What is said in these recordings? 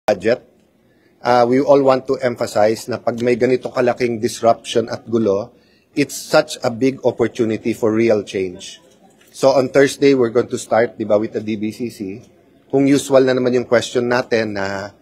budget. We all want to emphasize na pag may ganito kalaking disruption at gulo, it's such a big opportunity for real change. So on Thursday, we're going to start, di ba, with the DBCC. Kung usual na naman yung question natin na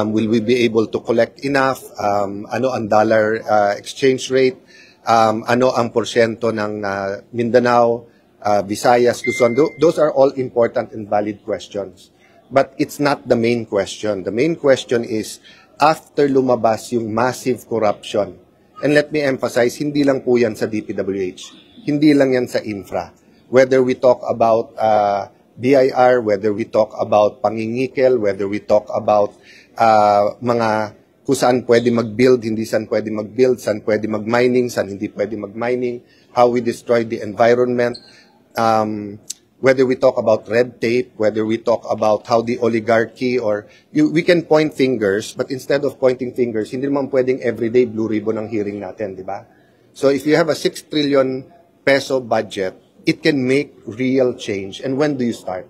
will we be able to collect enough, ano ang dollar exchange rate, ano ang porsyento ng Mindanao, Visayas, Luzon. Those are all important and valid questions. But it's not the main question. The main question is, after lumabas yung massive corruption, and let me emphasize, hindi lang po yan sa DPWH, hindi lang yan sa infra. Whether we talk about BIR, whether we talk about pangingikel, whether we talk about mga kung saan pwede mag-build, hindi saan pwede mag-build, saan pwede mag-mining, saan hindi pwede mag-mining, how we destroy the environment, whether we talk about red tape, whether we talk about how the oligarchy or we can point fingers, but instead of pointing fingers, hindi naman pwedeng everyday blue ribbon ang hearing natin, di ba? So if you have a 6 trillion peso budget, it can make real change. And when do you start?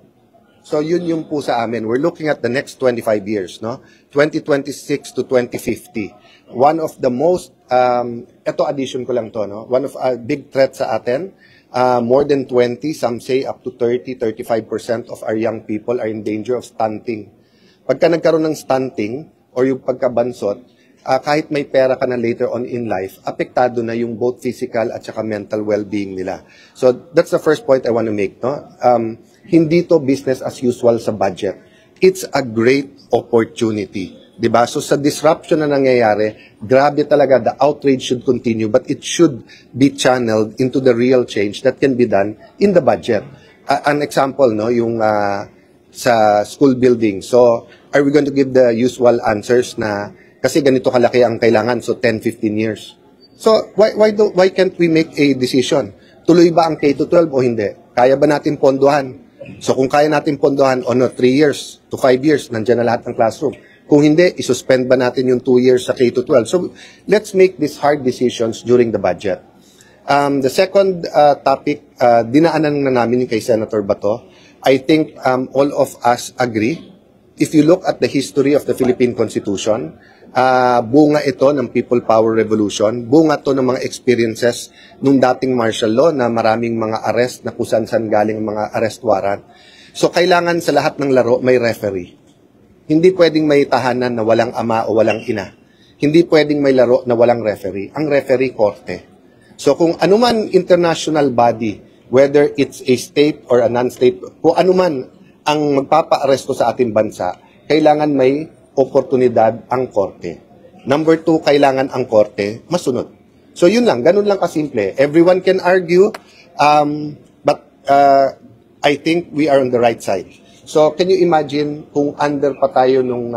So yun yung po sa amin. We're looking at the next 25 years, no? 2026 to 2050. One of the most, ito addition ko lang to, no? One of a big threat sa atin, more than 20, some say up to 30-35% of our young people are in danger of stunting. Pagka nagkaroon ng stunting or yung pagkabansot, kahit may pera ka na later on in life, apektado na yung both physical at saka mental well-being nila. So that's the first point I want to make. No? Hindi to business as usual sa budget. It's a great opportunity. Diba? So sa disruption na nangyayari, grabe talaga, the outrage should continue, but it should be channeled into the real change that can be done in the budget. An example, no, yung sa school building. So are we going to give the usual answers na kasi ganito kalaki ang kailangan, so 10-15 years. So why can't we make a decision? Tuloy ba ang K-12 o hindi? Kaya ba natin pondohan? So kung kaya natin pondohan, 3 years to 5 years, nandiyan na lahat ng classroom. Kung hindi, isuspend ba natin yung 2 years sa K-12? So let's make these hard decisions during the budget. The second topic, dinaanan na namin kay Senator Bato. I think all of us agree. If you look at the history of the Philippine Constitution, bunga ito ng People Power Revolution, bunga to ng mga experiences nung dating martial law na maraming mga arrest na kusan-san galing mga arrest warrant. So kailangan sa lahat ng laro may referee. Hindi pwedeng may tahanan na walang ama o walang ina. Hindi pwedeng may laro na walang referee. Ang referee, korte. So kung anuman international body, whether it's a state or a non-state, kung anuman ang magpapa-aresto sa ating bansa, kailangan may oportunidad ang korte. Number 2, kailangan ang korte masunod. So yun lang, ganun lang kasimple. Everyone can argue, but I think we are on the right side. So can you imagine kung under pa tayo nung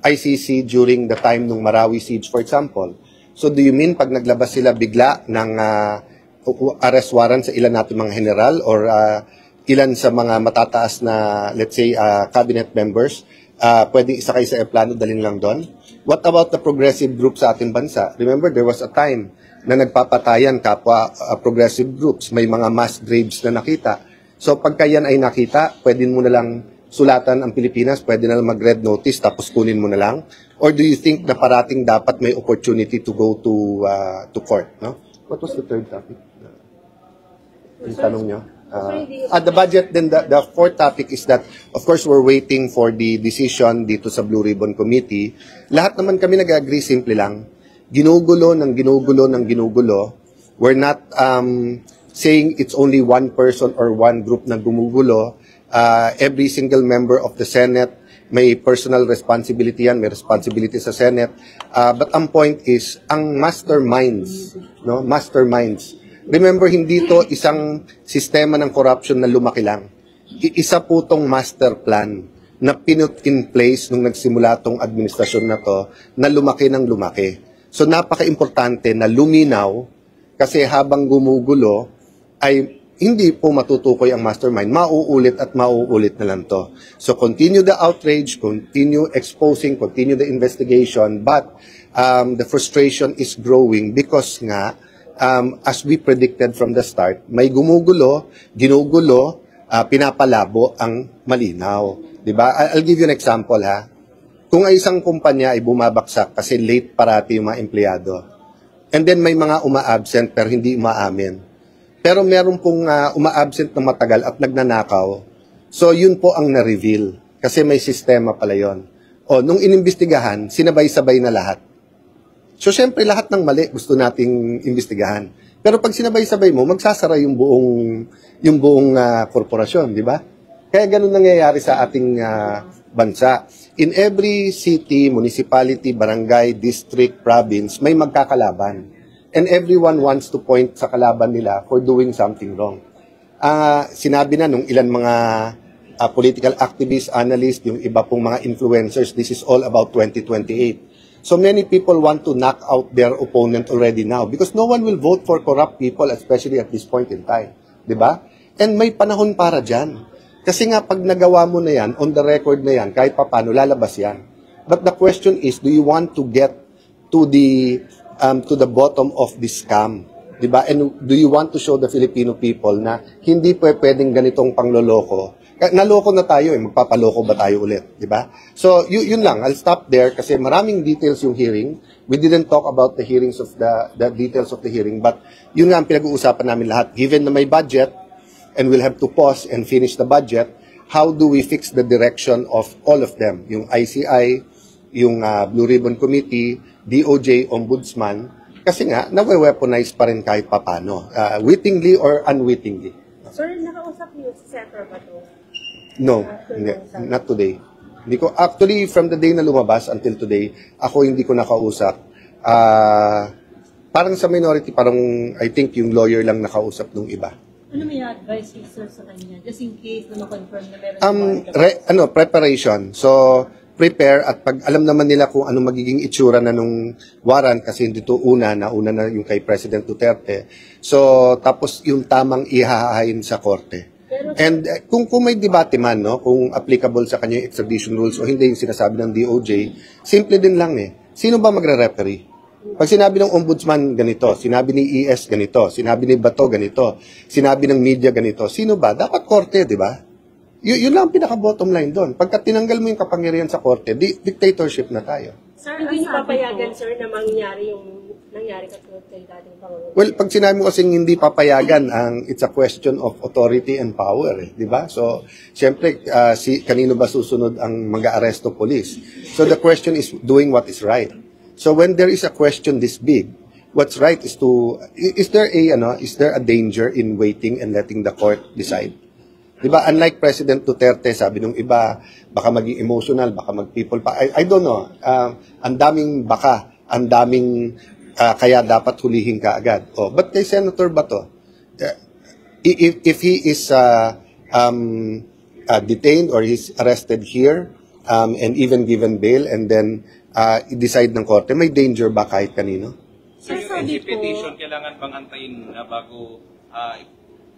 ICC during the time nung Marawi siege, for example? So do you mean pag naglabas sila bigla ng arrest warrant sa ilan natin mga general or ilan sa mga matataas na, let's say, cabinet members, pwedeng isakay sa airplano, dalhin lang doon? What about the progressive group sa ating bansa? Remember, there was a time na nagpapatayan kapwa progressive groups. May mga mass graves na nakita. So pagka yan ay nakita, pwede mo na lang sulatan ang Pilipinas, pwede na lang mag-red notice, tapos kunin mo na lang? Or do you think na parating dapat may opportunity to go to court? No? What was the third topic? Yung tanong nyo? At the budget, then the fourth topic is that, of course, we're waiting for the decision dito sa Blue Ribbon Committee. Lahat naman kami nag-agree, simple lang. Ginugulo ng ginugulo ng ginugulo. We're not saying it's only one person or one group na gumugulo. Every single member of the Senate may personal responsibility yan, may responsibility sa Senate. But ang point is, ang masterminds, no? Masterminds. Remember, hindi to isang sistema ng corruption na lumaki lang. Isa po tong master plan na pinut in place nung nagsimula tong administrasyon na to na lumaki ng lumaki. So napaka-importante na luminaw kasi habang gumugulo ay hindi po matutukoy ang mastermind. Mauulit at mauulit na lang to. So continue the outrage, continue exposing, continue the investigation, but the frustration is growing because nga as we predicted from the start, may gumugulo, ginugulo, pinapalabo ang malinaw. 'Di ba? I'll give you an example ha. Kung ay isang kumpanya ay bumabaksak kasi late parati yung mga empleyado, and then may mga uma-absent pero hindi umaamin. Pero meron pong uma-absent na matagal at nagnanakaw. So yun po ang na-reveal kasi may sistema pala yon. O nung inimbestigahan, sinabay-sabay na lahat. So syempre lahat ng mali gusto nating imbestigahan. Pero pag sinabay-sabay mo, magsasara yung buong korporasyon, di ba? Kaya ganun nangyayari sa ating bansa. In every city, municipality, barangay, district, province, may magkakalaban. And everyone wants to point sa kalaban nila for doing something wrong. Sinabi na nung ilan mga political activists, analysts, yung iba pong mga influencers, this is all about 2028. So many people want to knock out their opponent already now because no one will vote for corrupt people, especially at this point in time. Diba? And may panahon para dyan. Kasi nga, pag nagawa mo na yan, on the record na yan, kahit papano, lalabas yan. But the question is, do you want to get to the bottom of this scam? Diba? And do you want to show the Filipino people na hindi pwedeng ganitong pangloloko? Naloko na tayo, magpapaloko ba tayo ulit? Diba? So, yun lang. I'll stop there kasi maraming details yung hearing. We didn't talk about the hearings of the details of the hearing, but yun nga ang pinag-uusapan namin lahat. Given na may budget, and we'll have to pause and finish the budget, how do we fix the direction of all of them? Yung ICI, yung Blue Ribbon Committee, DOJ, Ombudsman, kasi nga, nawe-weaponize pa rin kahit papano, wittingly or unwittingly. Sir, nakausap niyo si Senator Bato? No, hindi, not today. Hindi ko, actually, from the day na lumabas until today, ako hindi ko nakausap. Parang sa minority, parang I think yung lawyer lang nakausap nung iba. Ano may advice ni sir sa kanya? Just in case na ma-confirm na meron preparation. So, prepare at pag alam naman nila kung ano magiging itsura na nung warrant kasi hindi to nauna na yung kay President Duterte. So, tapos yung tamang ihahain sa korte. And kung may debate man, no, kung applicable sa kanya yung extradition rules o hindi yung sinasabi ng DOJ, simple din lang eh. Sino ba magre-referee? Pag sinabi ng ombudsman ganito, sinabi ni ES ganito, sinabi ni Bato ganito, sinabi ng media ganito, sino ba? Dapat korte, di ba? Yun lang ang pinaka-bottom line doon. Pagka tinanggal mo yung kapangyarihan sa korte, dictatorship na tayo. Sir, hindi niyo papayagan, sir, na mangyari yung nangyari katulad kay dating Pangulo? Well, pag sinabi mo kasing hindi papayagan, it's a question of authority and power, eh, di ba? So, siyempre, kanino ba susunod ang mag-aaresto police? So, the question is doing what is right. So when there is a question this big, what's right is is there a danger in waiting and letting the court decide? Diba? Unlike President Duterte, sabi nung iba, baka maging emotional, baka mag-people pa. I don't know. Ang daming baka, ang daming kaya dapat hulihin ka agad. Oh, but kay Senator Bato, if he is detained or he's arrested here, and even given bail and then i-decide ng korte, may danger ba kahit kanino? So yung NG petition, kailangan bang antayin bago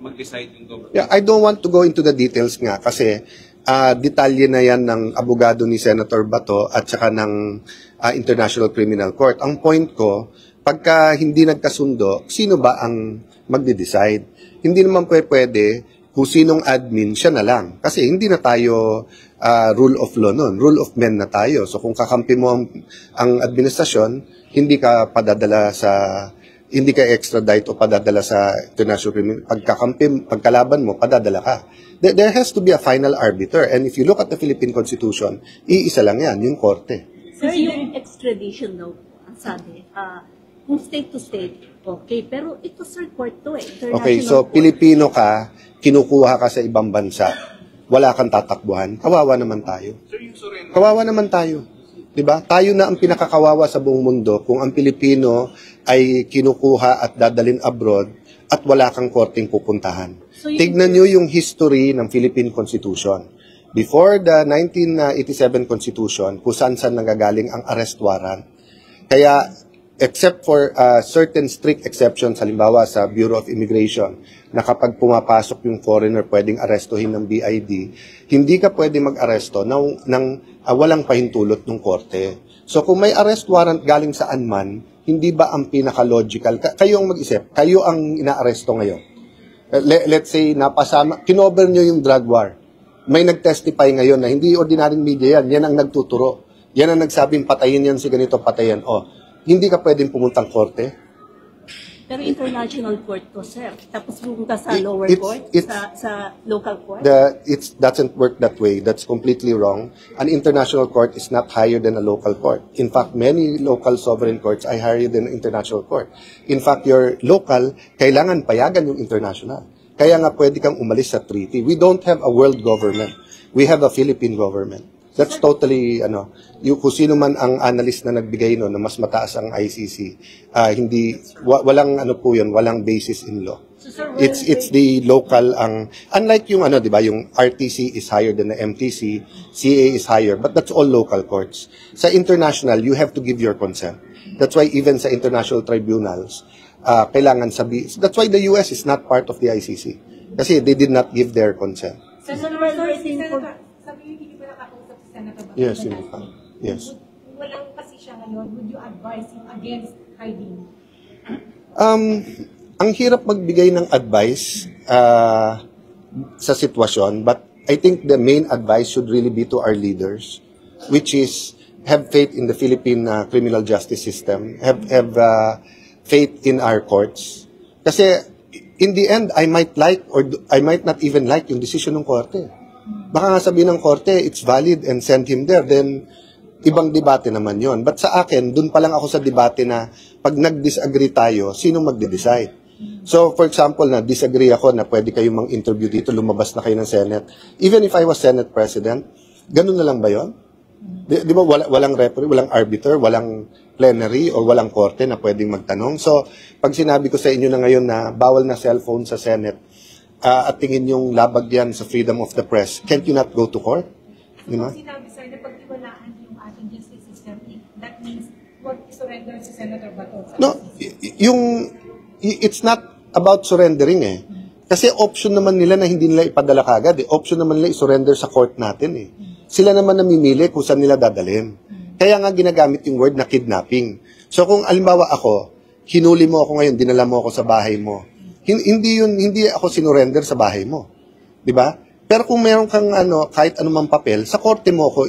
mag-decide yung government? Yeah, I don't want to go into the details nga kasi detalye na yan ng abogado ni Senator Bato at saka ng International Criminal Court. Ang point ko, pagka hindi nagkasundo, sino ba ang magde-decide? Hindi naman pwede kung sinong admin, siya na lang. Kasi hindi na tayo rule of law nun. Rule of men na tayo. So kung kakampi mo ang administrasyon, hindi ka extradite o padadala sa international criminal. Pagkalaban mo, padadala ka. There has to be a final arbiter. And if you look at the Philippine Constitution, iisa lang yan, yung korte. Sir, yung extradition daw, ang sabi, kung state to state, okay. Pero ito, sir, court to eh. Okay, so court. Pilipino ka, kinukuha ka sa ibang bansa, wala kang tatakbuhan, kawawa naman tayo. Kawawa naman tayo. Diba? Tayo na ang pinakakawawa sa buong mundo kung ang Pilipino ay kinukuha at dadalin abroad at wala kang korteng pupuntahan. So, tignan nyo yung history ng Philippine Constitution. Before the 1987 Constitution, kung saan-saan nanggagaling ang arrest warrant. Kaya, except for certain strict exceptions, halimbawa sa Bureau of Immigration, na kapag pumapasok yung foreigner, pwedeng arestuhin ng BID, hindi ka pwede mag-aresto ng walang pahintulot ng korte. So kung may arrest warrant galing saan man, hindi ba ang pinaka-logical? Kayo ang mag-isip, kayo ang inaaresto ngayon. Let's say, kinover nyo yung drug war. May nag-testify ngayon na hindi ordinaryong media yan. Yan ang nagtuturo. Yan ang nagsabing patayin yan si ganito, patayin. O, hindi ka pwedeng pumuntang korte. Pero international court to, sir. Tapos pumunta sa It- lower it's- court, it's- sa local court. It doesn't work that way. That's completely wrong. An international court is not higher than a local court. In fact, many local sovereign courts are higher than an international court. In fact, your local, kailangan payagan yung international. Kaya nga pwede kang umalis sa treaty. We don't have a world government. We have a Philippine government. That's totally, kung sino man ang analyst na nagbigay no, na mas mataas ang ICC, walang po yun, walang basis in law. It's the local unlike yung di ba, yung RTC is higher than the MTC, CA is higher, but that's all local courts. Sa international, you have to give your consent. That's why even sa international tribunals, kailangan that's why the US is not part of the ICC. Kasi they did not give their consent. Sabi hindi pa nakakausap si Senator Bato. Yes, yes. Walang kasi siya ngayon, would you advise him against hiding? Ang hirap magbigay ng advice sa sitwasyon, but I think the main advice should really be to our leaders, which is have faith in the Philippine criminal justice system, have faith in our courts. Kasi in the end, I might like or I might not even like yung decision ng korte. Baka nga sabihin ng korte, it's valid and send him there, then ibang debate naman yon. But sa akin, dun pa lang ako sa debate na pag nag-disagree tayo, sino magde-decide? So, for example, na disagree ako na pwede kayong mang-interview dito, lumabas na kayo ng Senate. Even if I was Senate President, ganun na lang ba yon? Di ba walang referee, walang arbiter, walang plenary, or walang korte na pwedeng magtanong? So, pag sinabi ko sa inyo na ngayon na bawal na cellphone sa Senate, at tingin yung labag yan sa freedom of the press, can't you not go to court? Di ba? Kung sinabi sir na pagtiwalaan yung ating justice system, that means what surrender si Senator Bato? No, it's not about surrendering eh. Kasi option naman nila na hindi nila ipadala kagad eh. Option naman nila i-surrender sa court natin eh. Sila naman namimili kung saan nila dadalhin. Kaya nga ginagamit yung word na kidnapping. So kung alimbawa ako, hinuli mo ako ngayon, dinala mo ako sa bahay mo, hindi ako sinurrender sa bahay mo. 'Di ba? Pero kung meron kang kahit anumang papel, sa korte mo ako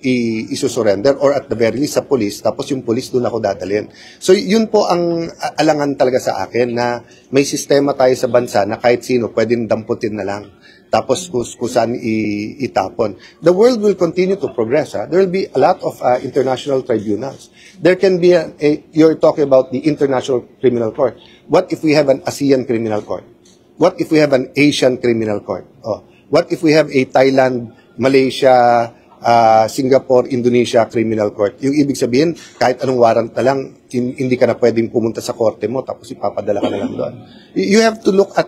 isusurrender, or at the very least sa police, tapos yung police doon ako dadalhin. So yun po ang alangan talaga sa akin, na may sistema tayo sa bansa na kahit sino pwedeng damputin na lang. Tapos kung saan itapon. The world will continue to progress. There will be a lot of international tribunals. There can be you're talking about the International Criminal Court. What if we have an ASEAN Criminal Court? What if we have an Asian Criminal Court? What if we have a Thailand, Malaysia, Singapore, Indonesia Criminal Court? Yung ibig sabihin, kahit anong warrant na lang, hindi ka na pwedeng pumunta sa korte mo, tapos ipapadala ka na lang doon. You have to look at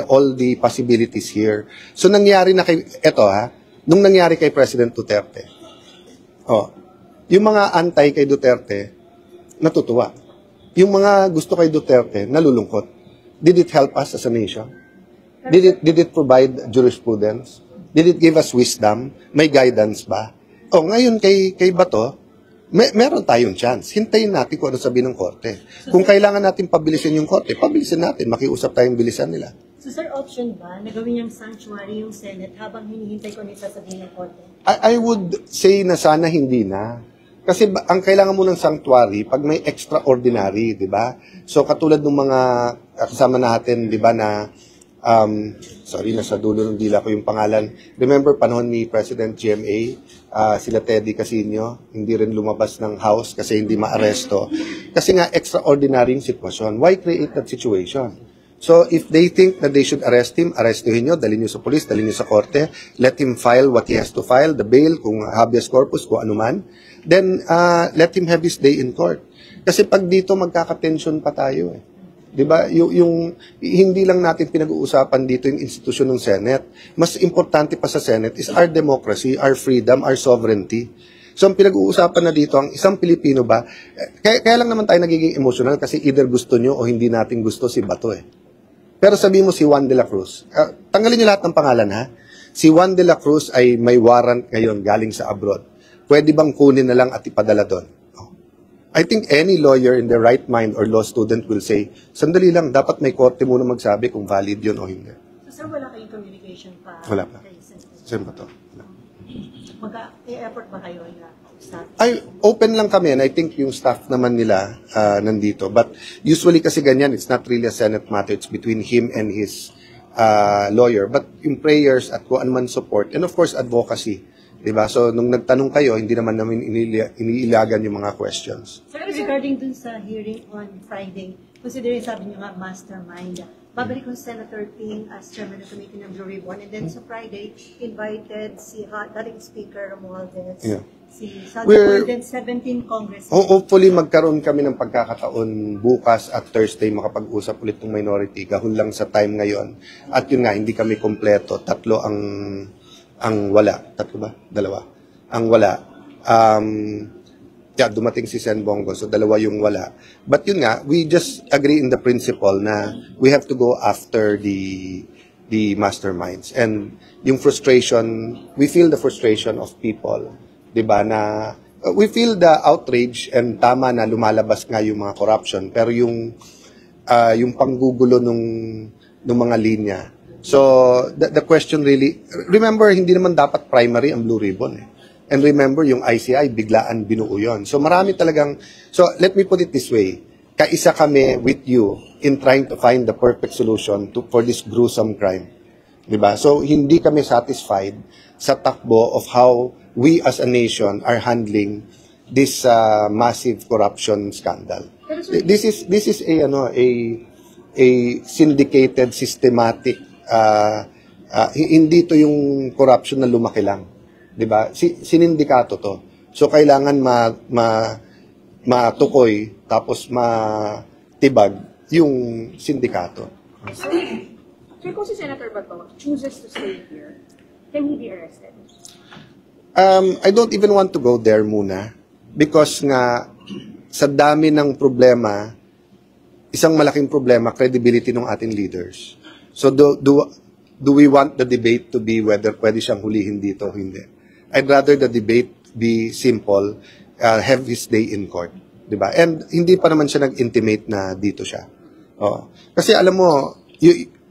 all the possibilities here. So nangyari na nung nangyari kay President Duterte, yung mga antay kay Duterte, natutuwa. Yung mga gusto kay Duterte, nalulungkot. Did it help us as a nation? Did it provide jurisprudence? Did it give us wisdom? May guidance ba? Ngayon kay Bato, meron tayong chance. Hintayin natin kung ano sabihin ng korte. Kung kailangan natin pabilisin yung korte, pabilisin natin. Makiusap tayong bilisan nila. So sir, option ba na gawin niyang sanctuary yung Senate habang hinihintay ko nito sabihin ng korte? I would say na sana hindi na. Kasi ang kailangan mo ng sanctuary pag may extraordinary, di ba? So katulad ng mga kasama natin, di ba, na sorry, nasa dulo ng dila ko yung pangalan. Remember, panahon ni President GMA, sila Teddy Casino, hindi rin lumabas ng house kasi hindi maaresto. Kasi nga, extraordinary yung sitwasyon. Why create that situation? So, if they think that they should arrest him, arrestuhin nyo, dalhin nyo sa police, dalhin nyo sa korte, let him file what he has to file, the bail, kung habeas corpus, kung anuman, then let him have his day in court. Kasi pag dito, magkaka-tension pa tayo eh. Diba? Yung hindi lang natin pinag-uusapan dito yung institusyon ng Senate. Mas importante pa sa Senate is our democracy, our freedom, our sovereignty. So, ang pinag-uusapan na dito, ang isang Pilipino ba, kaya lang naman tayo nagiging emotional kasi either gusto nyo o hindi natin gusto si Bato eh. Pero sabihin mo si Juan de la Cruz, tanggalin nyo lahat ng pangalan ha. Si Juan de la Cruz ay may warrant ngayon galing sa abroad. Pwede bang kunin na lang at ipadala doon? I think any lawyer in their right mind or law student will say, sandali lang, dapat may korte muna magsabi kung valid yun o hindi. So sir, wala kayong communication pa? Wala pa. Kay Senator? Sen Bato. Mag-effort ba kayo na sa Ay, open lang kami, and I think yung staff naman nila nandito. But usually kasi ganyan, it's not really a Senate matter. It's between him and his lawyer. But yung prayers at kung ano man support, and of course, advocacy. Diba? So, nung nagtanong kayo, hindi naman namin iniilagan yung mga questions. Sir, regarding dun sa hearing on Friday, considering sabi niyo nga mastermind, babalik ko si Senator Ping as chairman of the committee ng Blue Ribbon, and then sa Friday, invited si dating Speaker Romualdez, Yeah. si We're- Saldi, and then 17 Congress. Hopefully, magkaroon kami ng pagkakataon bukas at Thursday makapag-usap ulit ng minority. Gahon lang sa time ngayon. At yun nga, hindi kami kompleto. Tatlo ang wala. Tatlo ba? Dalawa. Ang wala. Dumating si Sen Bongo, so dalawa yung wala. But yun nga, we just agree in the principle na we have to go after the masterminds. And yung frustration, we feel the frustration of people, 'di ba, na we feel the outrage, and tama na lumalabas nga yung mga corruption, pero yung panggugulo nung mga linya. So the question really, remember, hindi naman dapat primary ang Blue Ribbon eh. And remember, yung ICI, biglaan binuo yun. So marami talagang, so let me put it this way, kaisa kami with you in trying to find the perfect solution for this gruesome crime. Diba? So hindi kami satisfied sa takbo of how we as a nation are handling this massive corruption scandal. This is a syndicated, systematic, hindi to yung corruption na lumaki lang. 'Di ba? Sinindikato to. So kailangan matukoy tapos matibag yung sindikato. Sir, kung si Senator Bato chooses to stay here, can he be arrested? I don't even want to go there muna because nga sa dami ng problema, isang malaking problema, credibility ng ating leaders. So do we want the debate to be whether pwede siyang hulihin dito o hindi? I'd rather the debate be simple, have his day in court, 'di ba? And hindi pa naman siya nag-intimate na dito siya. Oh. Kasi alam mo,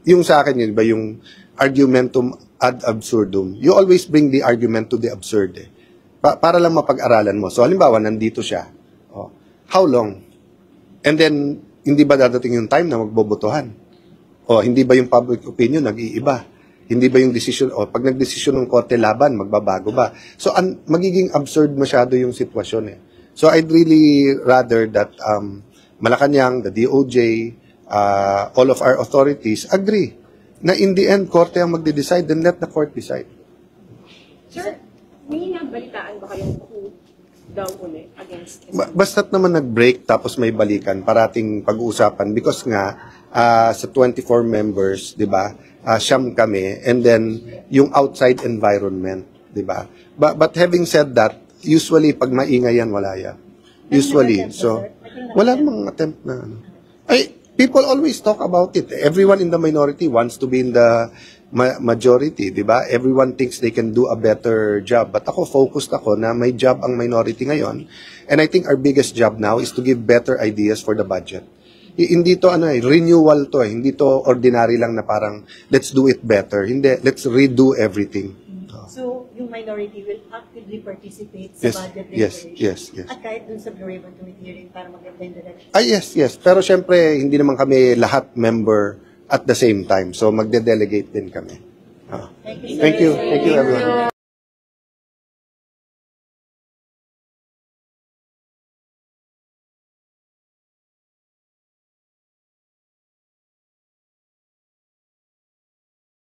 yung sa akin yun, 'di ba, yung argumentum ad absurdum. You always bring the argument to the absurd eh. Para lang mapag-aralan mo. So halimbawa nandito siya. Oh. How long? And then hindi ba dadating yung time na magbobotohan? O hindi ba yung public opinion nag-iiba? Hindi ba yung decision, o pag nag-decision ng korte laban, magbabago ba? So, magiging absurd masyado yung sitwasyon eh. So, I'd really rather that Malacanang, the DOJ, all of our authorities agree na in the end, korte ang magde-decide, then let the court decide. Sir, may nabalitaan ba kayong coup daw uli against Basta't naman nag-break tapos may balikan, parating pag-uusapan because nga sa 24 members, 'di ba? Siyam kami, and then yung outside environment, 'di ba? But having said that, usually pag maingay yan, wala yan. Usually. So wala namang attempt na ano. Ay, people always talk about it. Everyone in the minority wants to be in the majority, 'di ba? Everyone thinks they can do a better job. But ako focused ako na may job ang minority ngayon. And I think our biggest job now is to give better ideas for the budget. Hindi to renewal to, hindi to ordinary lang na parang let's do it better. Hindi, let's redo everything. So, yung minority will actively participate sa budget Yes. At kahit dun sa Blue Ribbon Committee hearing para maganda yung direction. Yes. Pero syempre, hindi naman kami lahat member at the same time. So, magde-delegate din kami. Thank you, sir. Thank you everyone.